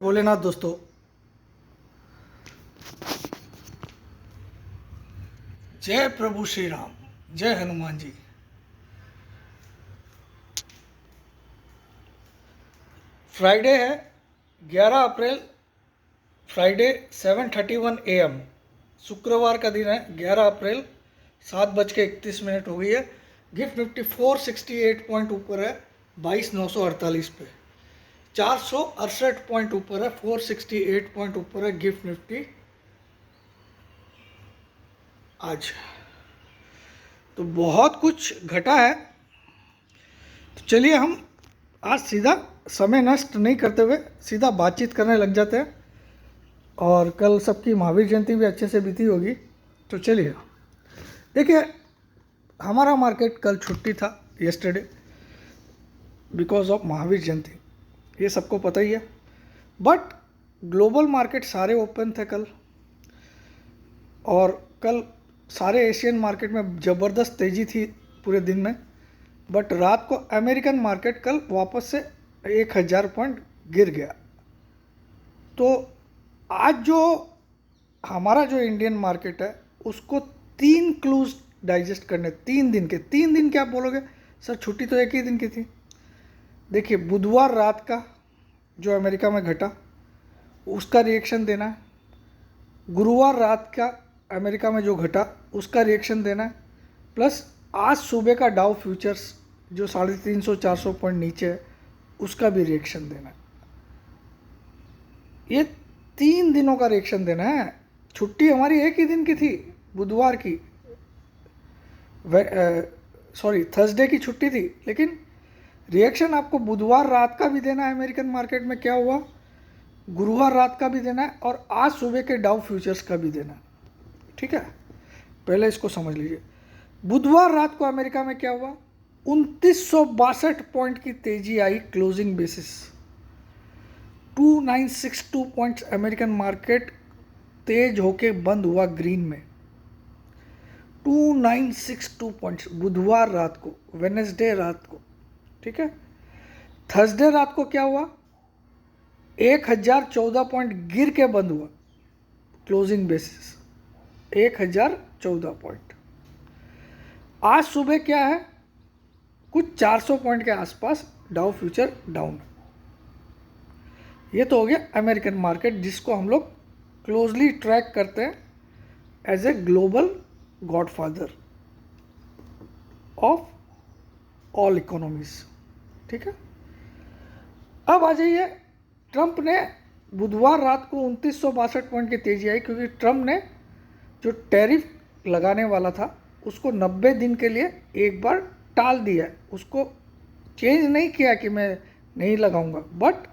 भोलेनाथ दोस्तों, जय प्रभु श्री राम, जय हनुमान जी। फ्राइडे है 11 अप्रैल, फ्राइडे 7:31 AM। शुक्रवार का दिन है 11 अप्रैल, 7:31 हो गई है। गिफ्ट निफ्टी 468 पॉइंट ऊपर है 22,948 पे। 468 पॉइंट ऊपर है, 468 पॉइंट ऊपर है गिफ्ट निफ्टी आज। तो बहुत कुछ घटा है। तो चलिए हम आज सीधा समय नष्ट नहीं करते हुए सीधा बातचीत करने लग जाते हैं। और कल सबकी महावीर जयंती भी अच्छे से बीती होगी। तो चलिए देखिए, हमारा मार्केट कल छुट्टी था, yesterday, because of Mahavir Jayanti, ये सबको पता ही है। बट ग्लोबल मार्केट सारे ओपन थे कल, और कल सारे एशियन मार्केट में ज़बरदस्त तेज़ी थी पूरे दिन में। बट रात को अमेरिकन मार्केट कल वापस से 1,000 पॉइंट गिर गया। तो आज जो हमारा जो इंडियन मार्केट है उसको 3 क्लूज डाइजेस्ट करने, 3 दिन के। 3 दिन क्या आप बोलोगे सर, छुट्टी तो एक ही दिन की थी। देखिए, बुधवार रात का जो अमेरिका में घटा उसका रिएक्शन देना है, गुरुवार रात का अमेरिका में जो घटा उसका रिएक्शन देना है, प्लस आज सुबह का डाउ फ्यूचर्स जो 350-400 पॉइंट नीचे है उसका भी रिएक्शन देना है। ये 3 दिनों का रिएक्शन देना है। छुट्टी हमारी एक ही दिन की थी, बुधवार की, सॉरी थर्सडे की छुट्टी थी, लेकिन रिएक्शन आपको बुधवार रात का भी देना है अमेरिकन मार्केट में क्या हुआ, गुरुवार रात का भी देना है, और आज सुबह के डाउ फ्यूचर्स का भी देना है। ठीक है, पहले इसको समझ लीजिए। बुधवार रात को अमेरिका में क्या हुआ, 2962 पॉइंट की तेजी आई closing basis, 2962 points American market तेज होके बंद हुआ ग्रीन में। 2962 पॉइंट्स बुधवार रात को, वेनेसडे रात को। ठीक है, थर्सडे रात को क्या हुआ, 1,014 पॉइंट गिर के बंद हुआ क्लोजिंग बेसिस, 1,014 पॉइंट। आज सुबह क्या है, कुछ 400 पॉइंट के आसपास डाउ फ्यूचर डाउन। ये तो हो गया अमेरिकन मार्केट, जिसको हम लोग क्लोजली ट्रैक करते हैं as a global godfather of all economies. ठीक है, अब आ जाइए, ट्रंप ने बुधवार रात को 2962 पॉइंट की तेजी आई, क्योंकि ट्रंप ने जो टैरिफ लगाने वाला था उसको 90 दिन के लिए एक बार टाल दिया है। उसको चेंज नहीं किया कि मैं नहीं लगाऊंगा, बट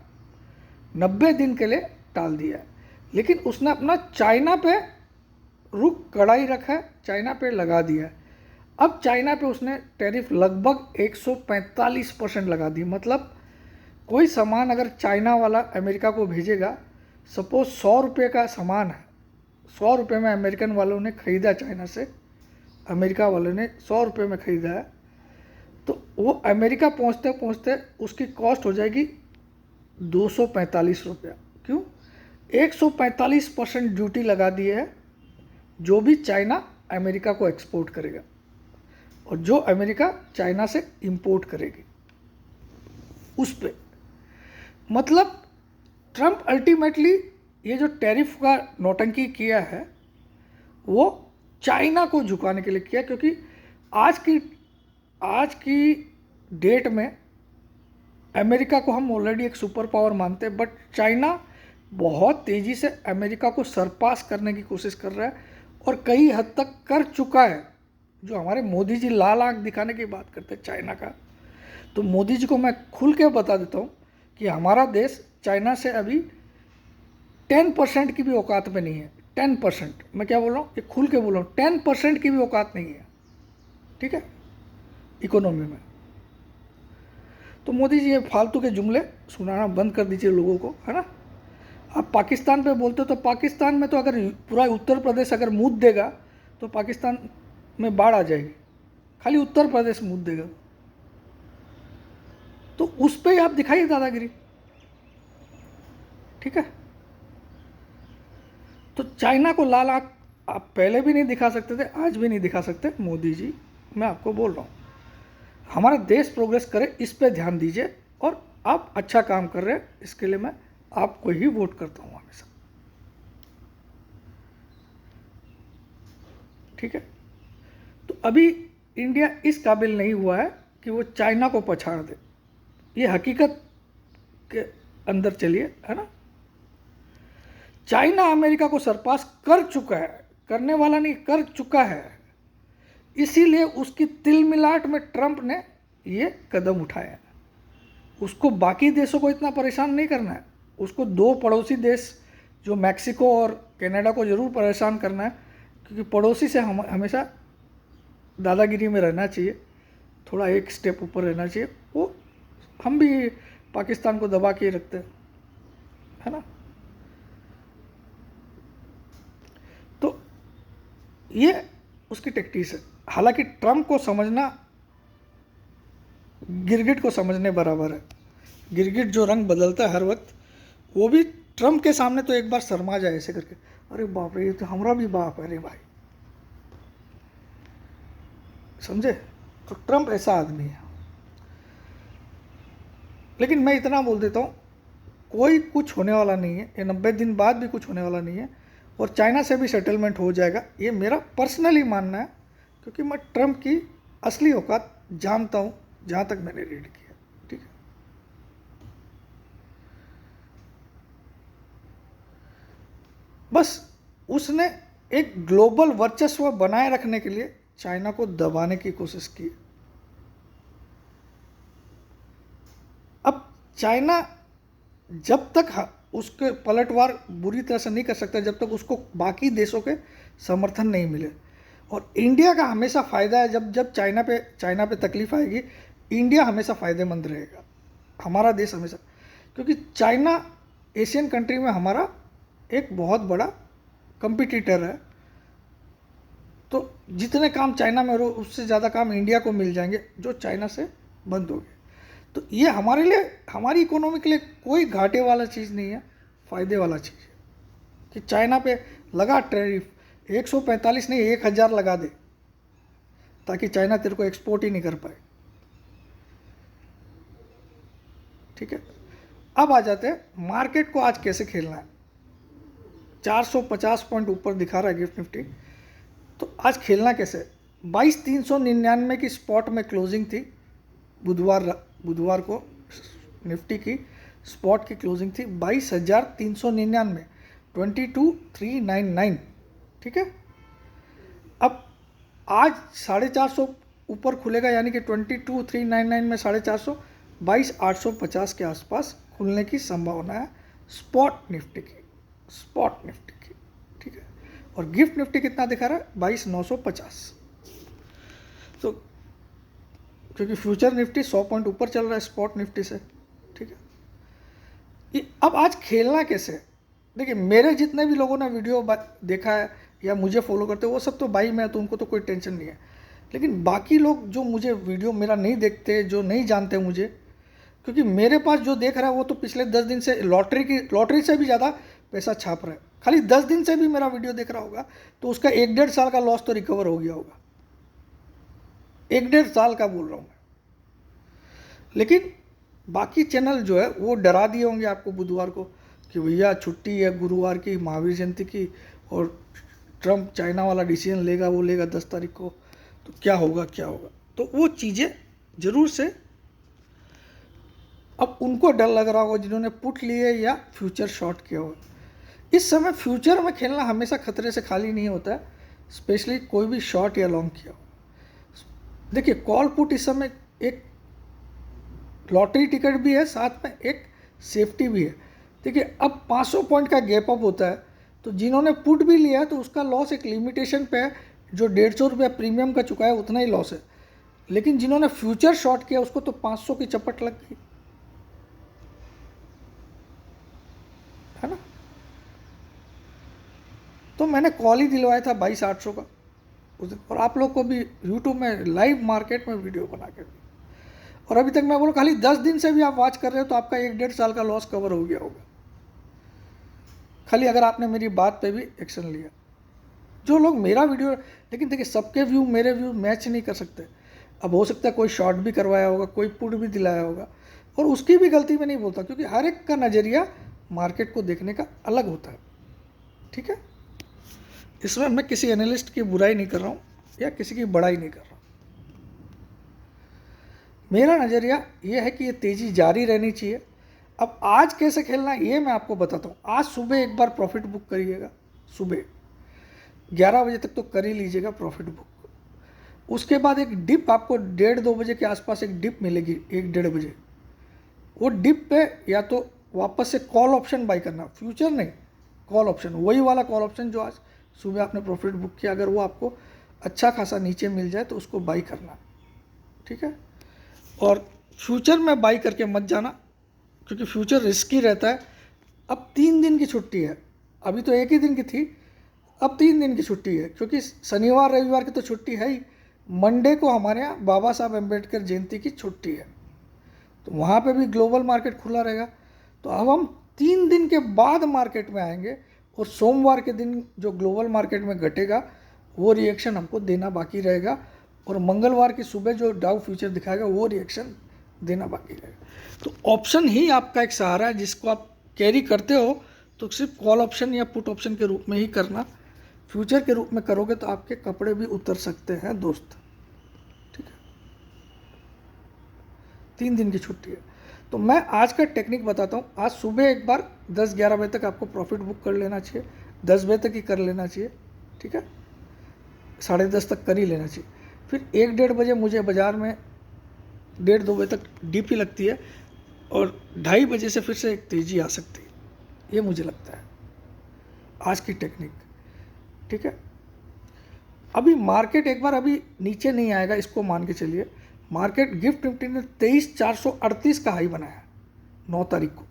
90 दिन के लिए टाल दिया है। लेकिन उसने अपना चाइना पे रुख कड़ाई रखा है, चाइना पे लगा दिया है। अब चाइना पे उसने टैरिफ लगभग 145% लगा दी। मतलब कोई सामान अगर चाइना वाला अमेरिका को भेजेगा, सपोज 100 रुपये का सामान है, 100 रुपये में अमेरिकन वालों ने ख़रीदा चाइना से, अमेरिका वालों ने 100 रुपये में ख़रीदा है, तो वो अमेरिका पहुंचते पहुंचते उसकी कॉस्ट हो जाएगी 245 रुपया। क्यों? 145% ड्यूटी लगा दी है जो भी चाइना अमेरिका को एक्सपोर्ट करेगा, और जो अमेरिका चाइना से इंपोर्ट करेगी उस पे। मतलब ट्रंप अल्टीमेटली ये जो टैरिफ का नौटंकी किया है वो चाइना को झुकाने के लिए किया, क्योंकि आज की डेट में अमेरिका को हम ऑलरेडी एक सुपर पावर मानते हैं, बट चाइना बहुत तेज़ी से अमेरिका को सरपास करने की कोशिश कर रहा है, और कई हद तक कर चुका है। जो हमारे मोदी जी लाल आंख दिखाने की बात करते हैं चाइना का, तो मोदी जी को मैं खुल के बता देता हूँ कि हमारा देश चाइना से अभी 10% की भी औकात में नहीं है। 10%, मैं क्या बोल रहा हूँ, ये खुल के बोल रहा हूँ, 10% की भी औकात नहीं है। ठीक है, इकोनॉमी में। तो मोदी जी ये फालतू के जुमले सुनाना बंद कर दीजिए लोगों को, है ना। आप पाकिस्तान पे बोलते हो, तो पाकिस्तान में तो अगर पूरा उत्तर प्रदेश अगर मूत देगा तो पाकिस्तान में बाढ़ आ जाएगी, खाली उत्तर प्रदेश मूत देगा। तो उस पर आप दिखाइए दादागिरी। ठीक है। तो चाइना को लाल आंख आप पहले भी नहीं दिखा सकते थे, आज भी नहीं दिखा सकते। मोदी जी, मैं आपको बोल रहा हूँ, हमारा देश प्रोग्रेस करे इस पे ध्यान दीजिए, और आप अच्छा काम कर रहे हैं, इसके लिए मैं आपको ही वोट करता हूँ हमेशा। ठीक है। तो अभी इंडिया इस काबिल नहीं हुआ है कि वो चाइना को पछाड़ दे, ये हकीकत के अंदर चलिए, है ना। चाइना अमेरिका को सरपास कर चुका है, करने वाला नहीं, कर चुका है। इसीलिए उसकी तिलमिलाट में ट्रंप ने ये कदम उठाया है। उसको बाकी देशों को इतना परेशान नहीं करना है, उसको दो पड़ोसी देश जो मैक्सिको और कनाडा को ज़रूर परेशान करना है, क्योंकि पड़ोसी से हम हमेशा दादागिरी में रहना चाहिए, थोड़ा एक स्टेप ऊपर रहना चाहिए। वो हम भी पाकिस्तान को दबा के रखते हैं, है ना। तो ये उसकी टैक्टिस है। हालांकि ट्रंप को समझना गिरगिट को समझने बराबर है। गिरगिट जो रंग बदलता है हर वक्त, वो भी ट्रंप के सामने तो एक बार शर्मा जाए ऐसे करके, अरे बाप रे, ये तो हमारा भी बाप है रे भाई, समझे। तो ट्रंप ऐसा आदमी है। लेकिन मैं इतना बोल देता हूँ, कोई कुछ होने वाला नहीं है, ये 90 दिन बाद भी कुछ होने वाला नहीं है, और चाइना से भी सेटलमेंट हो जाएगा, ये मेरा पर्सनली मानना है, क्योंकि मैं ट्रंप की असली औकात जानता हूँ, जहाँ तक मैंने रीड किया। ठीक है। बस उसने एक ग्लोबल वर्चस्व बनाए रखने के लिए चाइना को दबाने की कोशिश की। अब चाइना जब तक उसके पलटवार बुरी तरह से नहीं कर सकता, जब तक उसको बाकी देशों के समर्थन नहीं मिले। और इंडिया का हमेशा फ़ायदा है, जब जब चाइना पे तकलीफ आएगी, इंडिया हमेशा फ़ायदेमंद रहेगा, हमारा देश हमेशा, क्योंकि चाइना एशियन कंट्री में हमारा एक बहुत बड़ा कंपटीटर है। तो जितने काम चाइना में हो, उससे ज़्यादा काम इंडिया को मिल जाएंगे, जो चाइना से बंद हो गए। तो ये हमारे लिए, हमारी इकोनॉमी के लिए कोई घाटे वाला चीज़ नहीं है, फ़ायदे वाला चीज़ है कि चाइना पे लगा टैरिफ 145 नहीं 1000 लगा दे, ताकि चाइना तेरे को एक्सपोर्ट ही नहीं कर पाए। ठीक है। अब आ जाते हैं मार्केट को आज कैसे खेलना है। 450 पॉइंट ऊपर दिखा रहा है गिफ्ट निफ्टी, तो आज खेलना कैसे। 22,399 की स्पॉट में क्लोजिंग थी, बुधवार को निफ्टी की स्पॉट की क्लोजिंग थी 22,399, 22,399। ठीक है। अब आज 450 ऊपर खुलेगा, यानी कि 22,399 में 450, 22,850 के आसपास खुलने की संभावना है स्पॉट निफ्टी की। ठीक है। और गिफ्ट निफ्टी कितना दिखा रहा है, 22,950। तो क्योंकि फ्यूचर निफ्टी 100 पॉइंट ऊपर चल रहा है स्पॉट निफ्टी से। ठीक है। अब आज खेलना कैसे। देखिए, मेरे जितने भी लोगों ने वीडियो देखा है या मुझे फॉलो करते हैं, वो सब तो भाई मैं तो उनको तो कोई टेंशन नहीं है। लेकिन बाकी लोग जो मुझे वीडियो मेरा नहीं देखते, जो नहीं जानते मुझे, क्योंकि मेरे पास जो देख रहा है वो तो पिछले 10 दिन से लॉटरी से भी ज़्यादा पैसा छाप रहा है। खाली 10 दिन से भी मेरा वीडियो देख रहा होगा तो उसका 1-1.5 साल का लॉस तो रिकवर हो गया होगा। 1-1.5 साल का बोल रहा हूँ मैं। लेकिन बाकी चैनल जो है वो डरा दिए होंगे आपको बुधवार को कि भैया छुट्टी है गुरुवार की, महावीर जयंती की, और ट्रंप चाइना वाला डिसीजन लेगा, वो लेगा 10 तारीख को, तो क्या होगा। तो वो चीज़ें ज़रूर से अब उनको डर लग रहा होगा जिन्होंने पुट लिए या फ्यूचर शॉर्ट किया होगा। इस समय फ्यूचर में खेलना हमेशा खतरे से खाली नहीं होता है, स्पेशली कोई भी शॉर्ट या लॉन्ग किया हो। देखिए, कॉल पुट इस समय एक लॉटरी टिकट भी है, साथ में एक सेफ्टी भी है। देखिए, अब 500 पॉइंट का गैप अप होता है, तो जिन्होंने पुट भी लिया है तो उसका लॉस एक लिमिटेशन पे है, जो 150 रुपया प्रीमियम का चुका है उतना ही लॉस है। लेकिन जिन्होंने फ्यूचर शॉर्ट किया उसको तो 500 की चपट लग गई, है ना। तो मैंने कॉल ही दिलवाया था 22,800 का उस दिन, और आप लोग को भी यूट्यूब में लाइव मार्केट में वीडियो बना के, और अभी तक मैं बोलूँ खाली 10 दिन से भी आप वॉच कर रहे हो तो आपका 1-1.5 साल का लॉस कवर हो गया होगा। खाली अगर आपने मेरी बात पे भी एक्शन लिया। जो लोग मेरा वीडियो, लेकिन देखिए सबके व्यू मेरे व्यू मैच नहीं कर सकते। अब हो सकता है कोई शॉर्ट भी करवाया होगा, कोई पुट भी दिलाया होगा, और उसकी भी गलती मैं नहीं बोलता, क्योंकि हर एक का नज़रिया मार्केट को देखने का अलग होता है। ठीक है, इसमें मैं किसी एनालिस्ट की बुराई नहीं कर रहा हूँ या किसी की बड़ाई नहीं कर रहा हूँ। मेरा नज़रिया ये है कि ये तेज़ी जारी रहनी चाहिए। अब आज कैसे खेलना है ये मैं आपको बताता हूँ। आज सुबह एक बार प्रॉफिट बुक करिएगा, सुबह 11 बजे तक तो कर ही लीजिएगा प्रॉफिट बुक। उसके बाद एक डिप आपको 1:30-2 बजे के आसपास एक डिप मिलेगी, 1-1:30 बजे। वो डिप पे या तो वापस से कॉल ऑप्शन बाई करना, फ्यूचर नहीं, कॉल ऑप्शन, वही वाला कॉल ऑप्शन जो आज सुबह आपने प्रॉफिट बुक किया, अगर वो आपको अच्छा खासा नीचे मिल जाए तो उसको बाई करना। ठीक है, और फ्यूचर में बाई करके मत जाना, क्योंकि फ्यूचर रिस्की रहता है। अब 3 दिन की छुट्टी है, अभी तो एक ही दिन की थी, अब 3 दिन की छुट्टी है, क्योंकि शनिवार रविवार की तो छुट्टी है ही। मंडे को हमारे यहाँ बाबा साहब अम्बेडकर जयंती की छुट्टी है, तो वहाँ पे भी ग्लोबल मार्केट खुला रहेगा। तो अब हम 3 दिन के बाद मार्केट में आएंगे, और सोमवार के दिन जो ग्लोबल मार्केट में घटेगा वो रिएक्शन हमको देना बाकी रहेगा, और मंगलवार की सुबह जो डाउ फ्यूचर दिखाएगा वो रिएक्शन देना बाकी रहेगा। तो ऑप्शन ही आपका एक सहारा है जिसको आप कैरी करते हो, तो सिर्फ कॉल ऑप्शन या पुट ऑप्शन के रूप में ही करना। फ्यूचर के रूप में करोगे तो आपके कपड़े भी उतर सकते हैं दोस्त। ठीक है, 3 दिन की छुट्टी है। तो मैं आज का टेक्निक बताता हूँ। आज सुबह एक बार 10-11 बजे तक आपको प्रॉफिट बुक कर लेना चाहिए, 10 बजे तक ही कर लेना चाहिए। ठीक है, 10:30 तक कर ही लेना चाहिए। फिर 1-1:30 बजे मुझे बाज़ार में 1:30-2 बजे तक डीपी लगती है, और 2:30 बजे से फिर से एक तेज़ी आ सकती है, ये मुझे लगता है आज की टेक्निक। ठीक है, अभी मार्केट एक बार अभी नीचे नहीं आएगा, इसको मान के चलिए। मार्केट गिफ्ट निफ्टी ने 23,438 का हाई बनाया 9 तारीख को,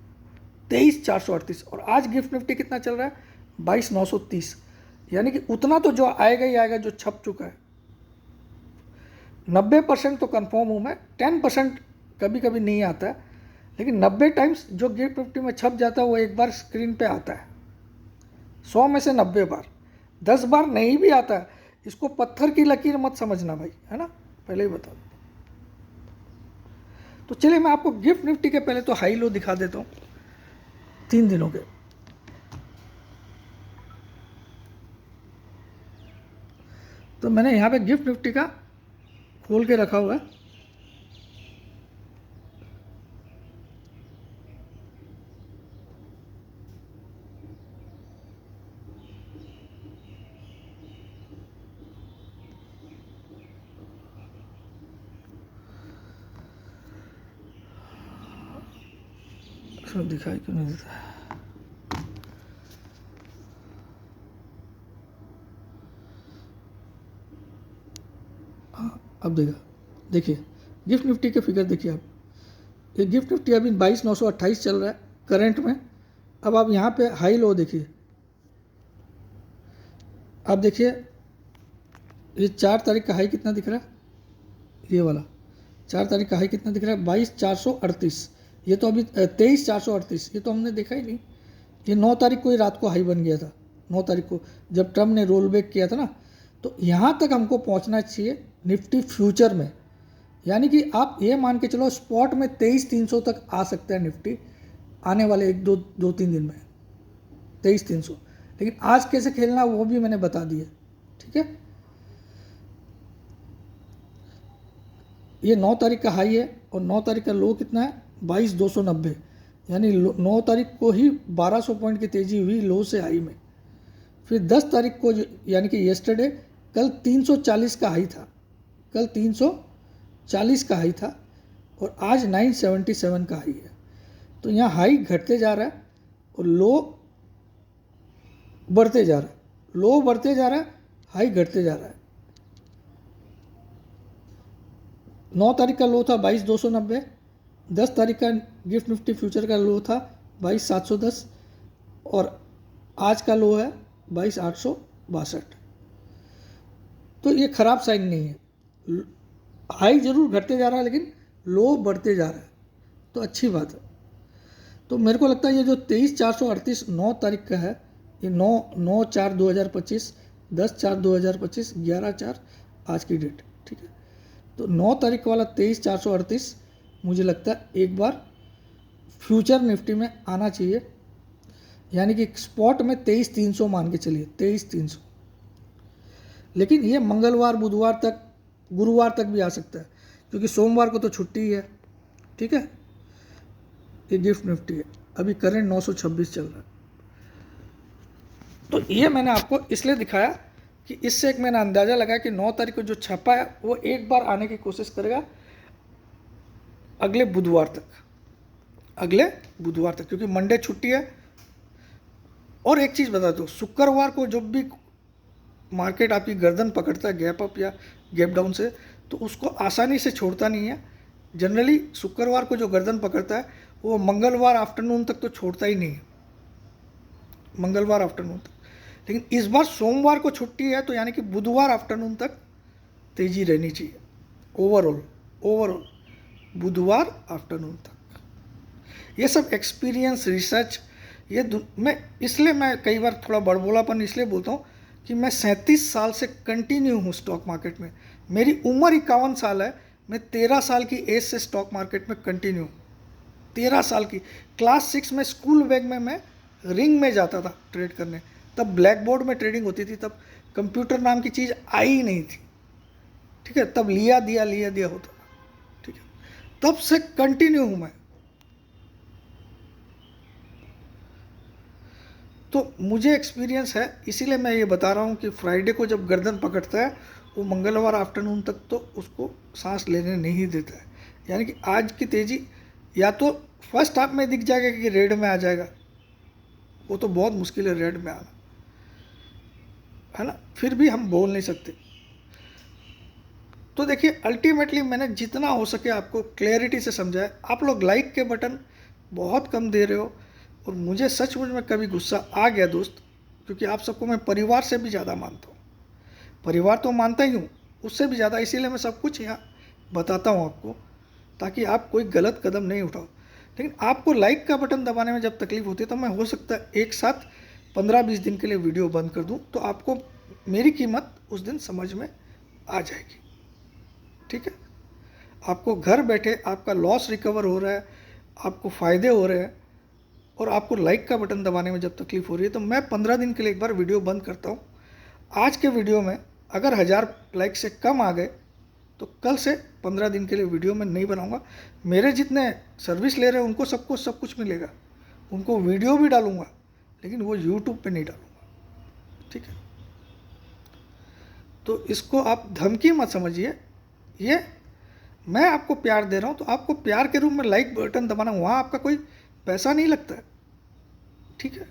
23,438, और आज गिफ्ट निफ्टी कितना चल रहा है, 22,930। यानी कि उतना तो जो आएगा ही आएगा जो छप चुका है। 90% तो कंफर्म हूँ मैं, 10% कभी कभी नहीं आता है, लेकिन 90 टाइम्स जो गिफ्ट निफ्टी में छप जाता है वो एक बार स्क्रीन पे आता है। 100 में से 90 बार, 10 बार नहीं भी आता है। इसको पत्थर की लकीर मत समझना भाई, है ना, पहले ही बता दो। तो चलिए मैं आपको गिफ्ट निफ्टी के पहले तो हाई लो दिखा देता हूँ 3 दिनों के। तो मैंने यहाँ पे गिफ्ट निफ्टी का खोल के रखा हुआ है। इसमें दिखाई क्यों नहीं देता है? अब देखिए गिफ्ट निफ्टी के फिगर देखिए आप। ये गिफ्ट निफ्टी अभी 22,928 चल रहा है करंट में। अब आप यहाँ पे हाई लो देखिए, आप देखिए ये 4 तारीख का हाई कितना दिख रहा है, ये वाला 4 तारीख का हाई कितना दिख रहा है, 22,438। ये तो अभी 23,438, ये तो हमने देखा ही नहीं। ये 9 तारीख को ही रात को हाई बन गया था, 9 तारीख को जब ट्रम्प ने रोल बैक किया था ना। तो यहाँ तक हमको पहुँचना चाहिए निफ्टी फ्यूचर में, यानी कि आप ये मान के चलो स्पॉट में 23,300 तक आ सकता है निफ्टी आने वाले 2-3 दिन में, 23,300। लेकिन आज कैसे खेलना वो भी मैंने बता दिया। ठीक है, ये 9 तारीख का हाई है और 9 तारीख का लो कितना है, 22,290। यानी 9 तारीख को ही 1200 पॉइंट की तेज़ी हुई लो से हाई में। फिर 10 तारीख को यानी कि येस्टरडे, कल 340 का हाई था, कल 340 का हाई था, और आज 977 का हाई है। तो यहाँ हाई घटते जा रहा है और लो बढ़ते जा रहा है, लो बढ़ते जा रहा है, हाई घटते जा रहा है। 9 तारीख का लो था 22,290, 10 तारीख का गिफ्ट निफ्टी फ्यूचर का लो था 22,710, और आज का लो है 22,862। तो ये ख़राब साइन नहीं है। हाई जरूर घटते जा रहा है लेकिन लो बढ़ते जा रहा है, तो अच्छी बात है। तो मेरे को लगता है ये जो 23,438 9 तारीख का है ये 9/4/2025, 10/4/2025, 11/4 आज की डेट, ठीक है। तो 9 तारीख वाला 23,438 मुझे लगता है एक बार फ्यूचर निफ्टी में आना चाहिए, यानी कि स्पॉट में 23,300 मान के चलिए, 23,300। लेकिन ये मंगलवार, बुधवार तक, गुरुवार तक भी आ सकता है, क्योंकि सोमवार को तो छुट्टी है, ठीक है। ये गिफ्ट निफ्टी है, अभी करेंट 926 चल रहा है। तो ये मैंने आपको इसलिए दिखाया कि इससे एक मैंने अंदाज़ा लगाया कि 9 तारीख को जो छापा है वो एक बार आने की कोशिश करेगा अगले बुधवार तक, क्योंकि मंडे छुट्टी है। और एक चीज़ बता दो, शुक्रवार को जब भी मार्केट आपकी गर्दन पकड़ता है गैप अप या गैप डाउन से, तो उसको आसानी से छोड़ता नहीं है। जनरली शुक्रवार को जो गर्दन पकड़ता है वो मंगलवार आफ्टरनून तक तो छोड़ता ही नहीं है, मंगलवार आफ्टरनून तक। लेकिन इस बार सोमवार को छुट्टी है, तो यानी कि बुधवार आफ्टरनून तक तेज़ी रहनी चाहिए। ओवरऑल बुधवार आफ्टरनून तक। ये सब एक्सपीरियंस, रिसर्च, मैं कई बार थोड़ा बड़बोलापन इसलिए बोलता हूँ कि मैं 37 साल से कंटिन्यू हूँ स्टॉक मार्केट में। मेरी उम्र 51 साल है, मैं 13 साल की एज से स्टॉक मार्केट में कंटिन्यू हूँ। 13 साल की। क्लास 6 में स्कूल बैग में मैं रिंग में जाता था ट्रेड करने। तब ब्लैक बोर्ड में ट्रेडिंग होती थी, तब कंप्यूटर नाम की चीज़ आई ही नहीं थी, ठीक है। तब लिया दिया होता था, ठीक है। तब से कंटिन्यू हूँ मैं। तो मुझे एक्सपीरियंस है, इसीलिए मैं ये बता रहा हूँ कि फ्राइडे को जब गर्दन पकड़ता है वो मंगलवार आफ्टरनून तक तो उसको सांस लेने नहीं देता है। यानी कि आज की तेज़ी या तो फर्स्ट हाफ में दिख जाएगा कि रेड में आ जाएगा, वो तो बहुत मुश्किल है रेड में आना, है ना। फिर भी हम बोल नहीं सकते। तो देखिए, अल्टीमेटली मैंने जितना हो सके आपको क्लैरिटी से समझाया। आप लोग लाइक के बटन बहुत कम दे रहे हो, और मुझे सचमुच में कभी गुस्सा आ गया दोस्त, क्योंकि आप सबको मैं परिवार से भी ज़्यादा मानता हूँ। परिवार तो मानता ही हूँ, उससे भी ज़्यादा, इसीलिए मैं सब कुछ यहाँ बताता हूँ आपको, ताकि आप कोई गलत कदम नहीं उठाओ। लेकिन आपको लाइक का बटन दबाने में जब तकलीफ होती है, तो मैं हो सकता है एक साथ 15-20 दिन के लिए वीडियो बंद कर दूँ, तो आपको मेरी कीमत उस दिन समझ में आ जाएगी, ठीक है। आपको घर बैठे आपका लॉस रिकवर हो रहा है, आपको फ़ायदे हो रहे हैं, और आपको लाइक का बटन दबाने में जब तकलीफ हो रही है, तो मैं 15 दिन के लिए एक बार वीडियो बंद करता हूँ। आज के वीडियो में अगर 1000 लाइक से कम आ गए, तो कल से 15 दिन के लिए वीडियो मैं नहीं बनाऊंगा। मेरे जितने सर्विस ले रहे हैं उनको सबको सब कुछ मिलेगा, उनको वीडियो भी डालूंगा, लेकिन वो यूट्यूब पे नहीं डालूंगा, ठीक है। तो इसको आप धमकी मत समझिए, ये मैं आपको प्यार दे रहा हूँ, तो आपको प्यार के रूप में लाइक बटन दबाना, वहाँ आपका कोई पैसा नहीं लगता है, ठीक है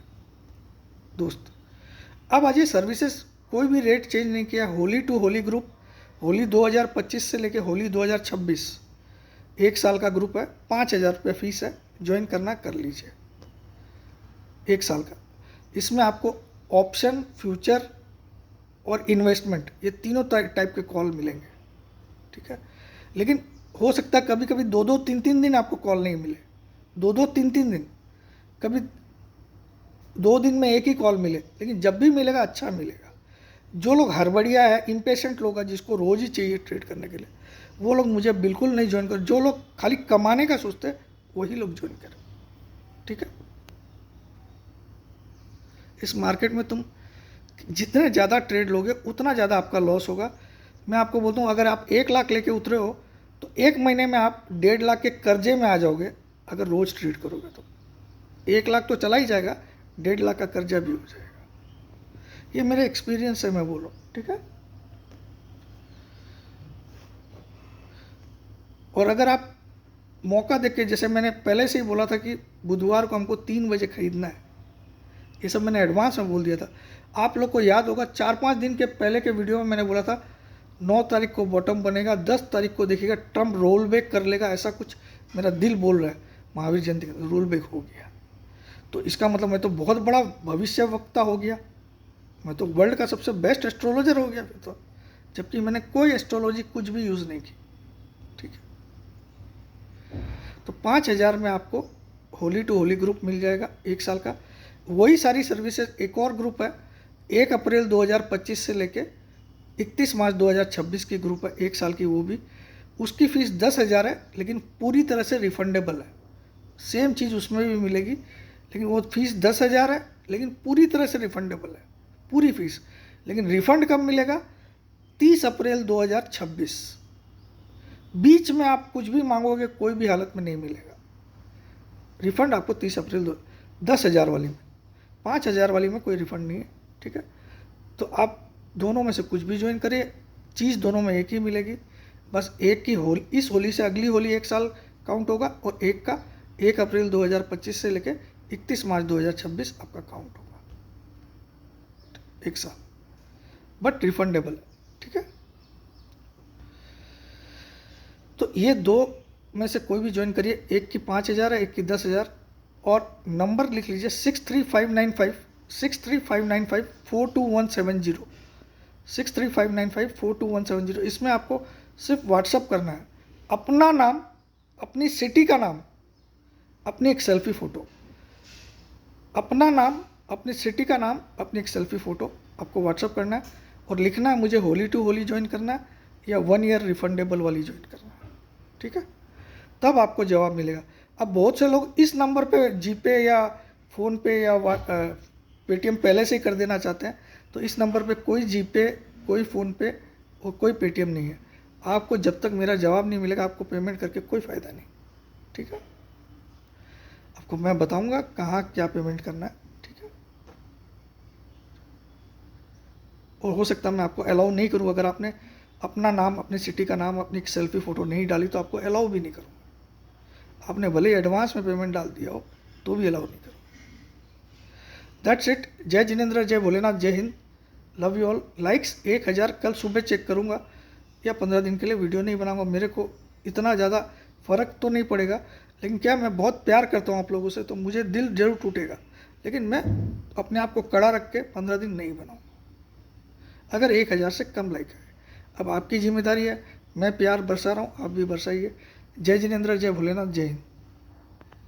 दोस्त। अब आज ये सर्विसेज कोई भी रेट चेंज नहीं किया। होली टू होली ग्रुप, होली 2025 से लेके होली 2026 एक साल का ग्रुप है, 5,000 रुपये फीस है, ज्वाइन करना कर लीजिए, एक साल का। इसमें आपको ऑप्शन, फ्यूचर और इन्वेस्टमेंट, ये तीनों टाइप के कॉल मिलेंगे, ठीक है। लेकिन हो सकता है कभी कभी 2-2, 3-3 दिन आपको कॉल नहीं मिले, 2-2, 3-3 दिन, कभी 2 दिन में एक ही कॉल मिले, लेकिन जब भी मिलेगा अच्छा मिलेगा। जो लोग हड़बड़िया है, इम्पेशेंट लोग हैं, जिसको रोज़ ही चाहिए ट्रेड करने के लिए, वो लोग मुझे बिल्कुल नहीं ज्वाइन करें। जो लोग खाली कमाने का सोचते हैं वही लोग ज्वाइन करें, ठीक है। इस मार्केट में तुम जितने ज़्यादा ट्रेड लोगे उतना ज़्यादा आपका लॉस होगा। मैं आपको बोलता हूँ, अगर आप 1 लाख लेके उतरे हो, तो 1 महीने में आप 1.5 लाख के कर्जे में आ जाओगे। अगर रोज़ ट्रेड करोगे तो 1 लाख तो चला ही जाएगा, 1.5 लाख का कर्जा भी हो जाएगा। ये मेरे एक्सपीरियंस से मैं बोल रहा हूँ, ठीक है। और अगर आप मौका देख के, जैसे मैंने पहले से ही बोला था कि बुधवार को हमको 3 बजे खरीदना है, ये सब मैंने एडवांस में बोल दिया था। आप लोग को याद होगा 4-5 दिन के पहले के वीडियो में मैंने बोला था 9 तारीख को बॉटम बनेगा, 10 तारीख को देखिएगा ट्रम्प रोल बैक कर लेगा, ऐसा कुछ मेरा दिल बोल रहा है। महावीर जयंती का रोल बैक हो गया, तो इसका मतलब मैं तो बहुत बड़ा भविष्यवक्ता हो गया, मैं तो वर्ल्ड का सबसे बेस्ट एस्ट्रोलॉजर हो गया फिर तो, जबकि मैंने कोई एस्ट्रोलॉजी कुछ भी यूज़ नहीं की, ठीक है। तो 5,000 में आपको होली टू होली ग्रुप मिल जाएगा, एक साल का। वही सारी सर्विसेज एक और ग्रुप है, 1 अप्रैल 2025 से लेके 31 मार्च 2026 की ग्रुप है, 1 साल की, वो भी उसकी फ़ीस 10,000 है, लेकिन पूरी तरह से रिफंडेबल है। सेम चीज़ उसमें भी मिलेगी, लेकिन वो फीस 10,000 है, लेकिन पूरी तरह से रिफंडेबल है, पूरी फीस। लेकिन रिफंड कब मिलेगा? 30 अप्रैल 2026। बीच में आप कुछ भी मांगोगे कोई भी हालत में नहीं मिलेगा रिफंड आपको। 30 अप्रैल 10,000 वाली में, 5,000 वाली में कोई रिफंड नहीं है, ठीक है। तो आप दोनों में से कुछ भी ज्वाइन करिए, चीज़ दोनों में एक ही मिलेगी। बस एक की होली, इस होली से अगली होली 1 साल काउंट होगा, और एक का 1 अप्रैल 2025 से लेके 31 मार्च 2026 आपका काउंट होगा, 1 साल, बट रिफंडेबल है, ठीक है। तो ये दो में से कोई भी ज्वाइन करिए, एक की 5,000 है, एक की 10,000। और नंबर लिख लीजिए 63595 63595 इसमें आपको सिर्फ व्हाट्सअप करना है अपना नाम, अपनी सिटी का नाम, अपनी एक सेल्फी फ़ोटो। अपना नाम, अपनी सिटी का नाम, अपनी एक सेल्फी फ़ोटो आपको व्हाट्सअप करना है, और लिखना है मुझे होली टू होली ज्वाइन करना है या 1 ईयर रिफंडेबल वाली ज्वाइन करना है, ठीक है। तब आपको जवाब मिलेगा। अब बहुत से लोग इस नंबर पे जीपे या फ़ोनपे या पेटीएम पहले से ही कर देना चाहते हैं, तो इस नंबर पे कोई जीपे, कोई फ़ोनपे और कोई पेटीएम नहीं है। आपको जब तक मेरा जवाब नहीं मिलेगा आपको पेमेंट करके कोई फ़ायदा नहीं, ठीक है। आपको मैं बताऊंगा कहाँ क्या पेमेंट करना है, ठीक है। और हो सकता है मैं आपको अलाउ नहीं करूँ, अगर आपने अपना नाम, अपनी सिटी का नाम, अपनी एक सेल्फी फ़ोटो नहीं डाली तो आपको अलाउ भी नहीं करूँगा। आपने भले ही एडवांस में पेमेंट डाल दिया हो तो भी अलाउ नहीं करूँगा। That's it. जय जिनेंद्र, जय भोलेनाथ, जय Hind, love you all. Likes 1,000 कल सुबह चेक करूँगा, या 15 दिन के लिए वीडियो नहीं बनाऊँगा। मेरे को इतना ज़्यादा फ़र्क तो नहीं पड़ेगा, लेकिन क्या, मैं बहुत प्यार करता हूँ आप लोगों से, तो मुझे दिल जरूर टूटेगा, लेकिन मैं अपने आप को कड़ा रख के 15 दिन नहीं बनाऊँगा अगर 1,000 से कम लाइक है। अब आपकी जिम्मेदारी है, मैं प्यार बरसा रहा हूँ, आप भी बरसाइए। जय जिनेंद्र, जय भोलेनाथ, जय हिंद।